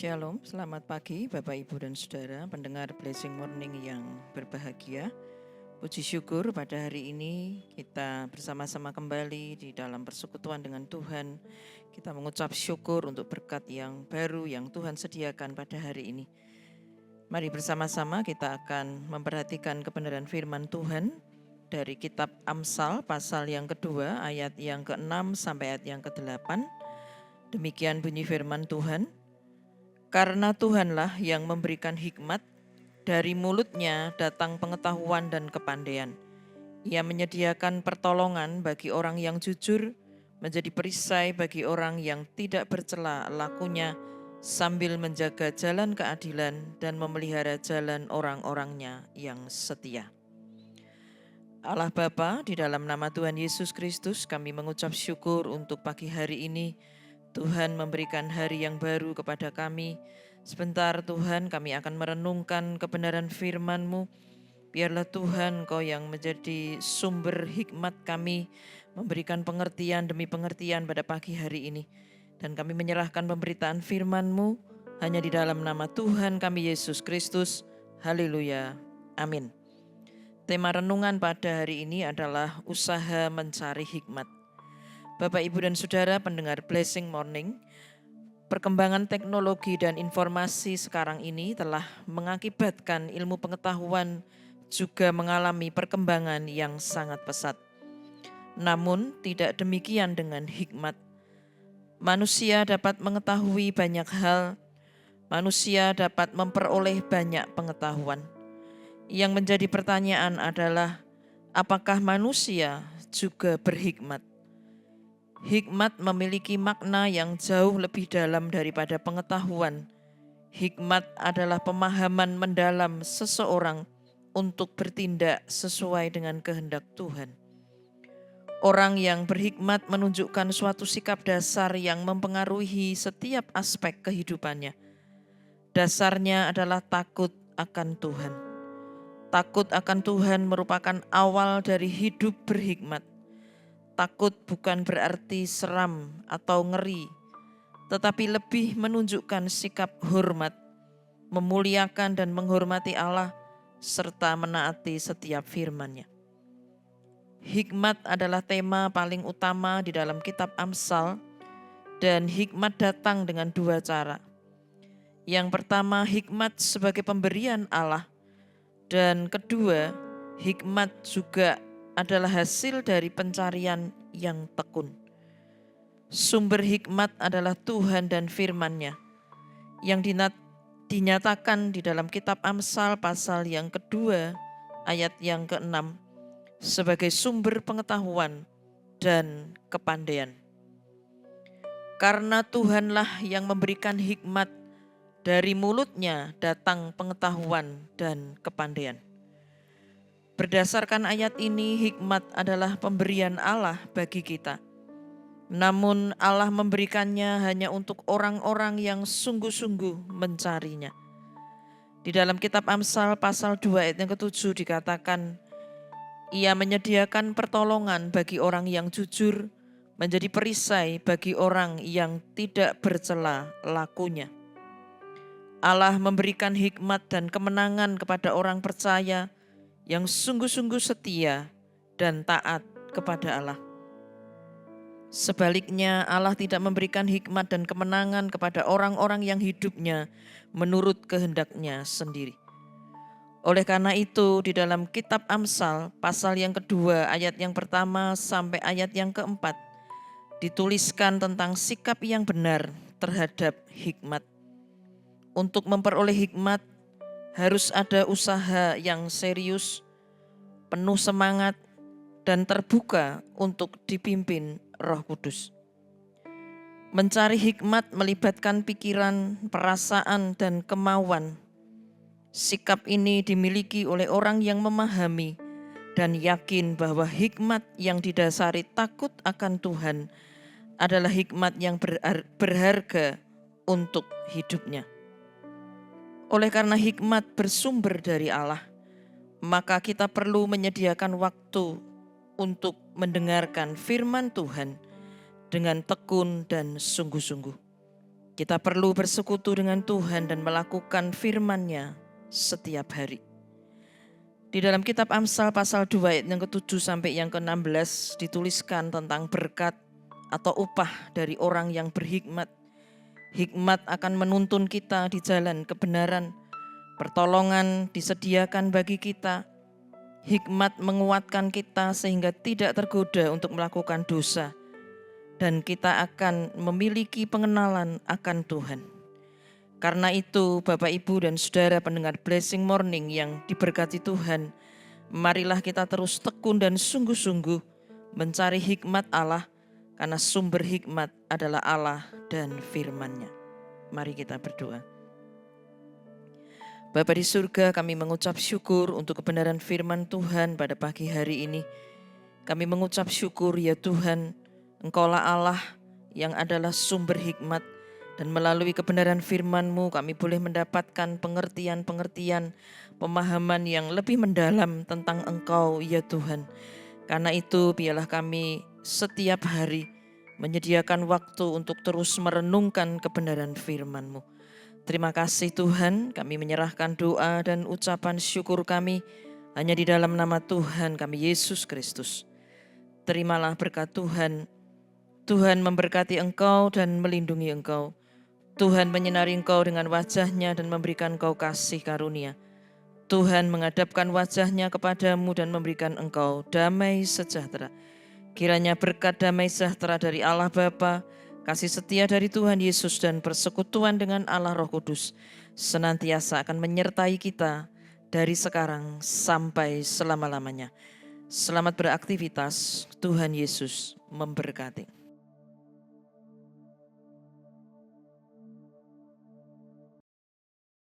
Shalom, selamat pagi Bapak Ibu dan Saudara pendengar Blessing Morning yang berbahagia. Puji syukur pada hari ini kita bersama-sama kembali di dalam persekutuan dengan Tuhan. Kita mengucap syukur untuk berkat yang baru yang Tuhan sediakan pada hari ini. Mari bersama-sama kita akan memperhatikan kebenaran firman Tuhan dari kitab Amsal pasal yang kedua ayat yang ke-6 sampai ayat yang ke-8. Demikian bunyi firman Tuhan. Karena Tuhanlah yang memberikan hikmat, dari mulutnya datang pengetahuan dan kepandaian. Ia menyediakan pertolongan bagi orang yang jujur, menjadi perisai bagi orang yang tidak bercela lakunya, sambil menjaga jalan keadilan dan memelihara jalan orang-orangnya yang setia. Allah Bapa, di dalam nama Tuhan Yesus Kristus kami mengucap syukur untuk pagi hari ini. Tuhan memberikan hari yang baru kepada kami. Sebentar Tuhan kami akan merenungkan kebenaran firman-Mu. Biarlah Tuhan Kau yang menjadi sumber hikmat kami, memberikan pengertian demi pengertian pada pagi hari ini. Dan kami menyerahkan pemberitaan firman-Mu hanya di dalam nama Tuhan kami Yesus Kristus. Haleluya. Amin. Tema renungan pada hari ini adalah usaha mencari hikmat. Bapak, Ibu, dan Saudara pendengar Blessing Morning, perkembangan teknologi dan informasi sekarang ini telah mengakibatkan ilmu pengetahuan juga mengalami perkembangan yang sangat pesat. Namun tidak demikian dengan hikmat. Manusia dapat mengetahui banyak hal, manusia dapat memperoleh banyak pengetahuan. Yang menjadi pertanyaan adalah, apakah manusia juga berhikmat? Hikmat memiliki makna yang jauh lebih dalam daripada pengetahuan. Hikmat adalah pemahaman mendalam seseorang untuk bertindak sesuai dengan kehendak Tuhan. Orang yang berhikmat menunjukkan suatu sikap dasar yang mempengaruhi setiap aspek kehidupannya. Dasarnya adalah takut akan Tuhan. Takut akan Tuhan merupakan awal dari hidup berhikmat. Takut bukan berarti seram atau ngeri, tetapi lebih menunjukkan sikap hormat, memuliakan dan menghormati Allah, serta menaati setiap firman-Nya. Hikmat adalah tema paling utama di dalam kitab Amsal, dan hikmat datang dengan dua cara. Yang pertama, hikmat sebagai pemberian Allah, dan kedua, hikmat juga adalah hasil dari pencarian yang tekun. Sumber hikmat adalah Tuhan dan firman-Nya yang dinyatakan di dalam kitab Amsal pasal yang kedua ayat yang ke-6 sebagai sumber pengetahuan dan kepandaian. Karena Tuhanlah yang memberikan hikmat, dari mulutnya datang pengetahuan dan kepandaian. Berdasarkan ayat ini, hikmat adalah pemberian Allah bagi kita. Namun Allah memberikannya hanya untuk orang-orang yang sungguh-sungguh mencarinya. Di dalam kitab Amsal pasal 2 ayat yang ke-7 dikatakan, Ia menyediakan pertolongan bagi orang yang jujur, menjadi perisai bagi orang yang tidak bercela lakunya. Allah memberikan hikmat dan kemenangan kepada orang percaya yang sungguh-sungguh setia dan taat kepada Allah. Sebaliknya, Allah tidak memberikan hikmat dan kemenangan kepada orang-orang yang hidupnya menurut kehendak-Nya sendiri. Oleh karena itu, di dalam kitab Amsal pasal yang kedua ayat yang pertama sampai ayat yang keempat dituliskan tentang sikap yang benar terhadap hikmat. Untuk memperoleh hikmat harus ada usaha yang serius, penuh semangat, dan terbuka untuk dipimpin Roh Kudus. Mencari hikmat melibatkan pikiran, perasaan, dan kemauan. Sikap ini dimiliki oleh orang yang memahami dan yakin bahwa hikmat yang didasari takut akan Tuhan adalah hikmat yang berharga untuk hidupnya. Oleh karena hikmat bersumber dari Allah, maka kita perlu menyediakan waktu untuk mendengarkan firman Tuhan dengan tekun dan sungguh-sungguh. Kita perlu bersekutu dengan Tuhan dan melakukan firman-Nya setiap hari. Di dalam kitab Amsal pasal 2 ayat yang ke-7 sampai yang ke-16 dituliskan tentang berkat atau upah dari orang yang berhikmat. Hikmat akan menuntun kita di jalan kebenaran. Pertolongan disediakan bagi kita. Hikmat menguatkan kita sehingga tidak tergoda untuk melakukan dosa. Dan kita akan memiliki pengenalan akan Tuhan. Karena itu Bapak, Ibu, dan Saudara pendengar Blessing Morning yang diberkati Tuhan, marilah kita terus tekun dan sungguh-sungguh mencari hikmat Allah, karena sumber hikmat adalah Allah dan firman-Nya. Mari kita berdoa. Bapa di surga, kami mengucap syukur untuk kebenaran firman Tuhan pada pagi hari ini. Kami mengucap syukur ya Tuhan, Engkaulah Allah yang adalah sumber hikmat, dan melalui kebenaran firman-Mu kami boleh mendapatkan pengertian-pengertian, pemahaman yang lebih mendalam tentang Engkau ya Tuhan. Karena itu biarlah kami setiap hari menyediakan waktu untuk terus merenungkan kebenaran firman-Mu. Terima kasih Tuhan, kami menyerahkan doa dan ucapan syukur kami hanya di dalam nama Tuhan kami Yesus Kristus. Terimalah berkat Tuhan. Tuhan memberkati engkau dan melindungi engkau. Tuhan menyinari engkau dengan wajah-Nya dan memberikan engkau kasih karunia. Tuhan menghadapkan wajah-Nya kepadamu dan memberikan engkau damai sejahtera. Kiranya berkat damai sejahtera dari Allah Bapa, kasih setia dari Tuhan Yesus, dan persekutuan dengan Allah Roh Kudus senantiasa akan menyertai kita dari sekarang sampai selama-lamanya. Selamat beraktivitas, Tuhan Yesus memberkati.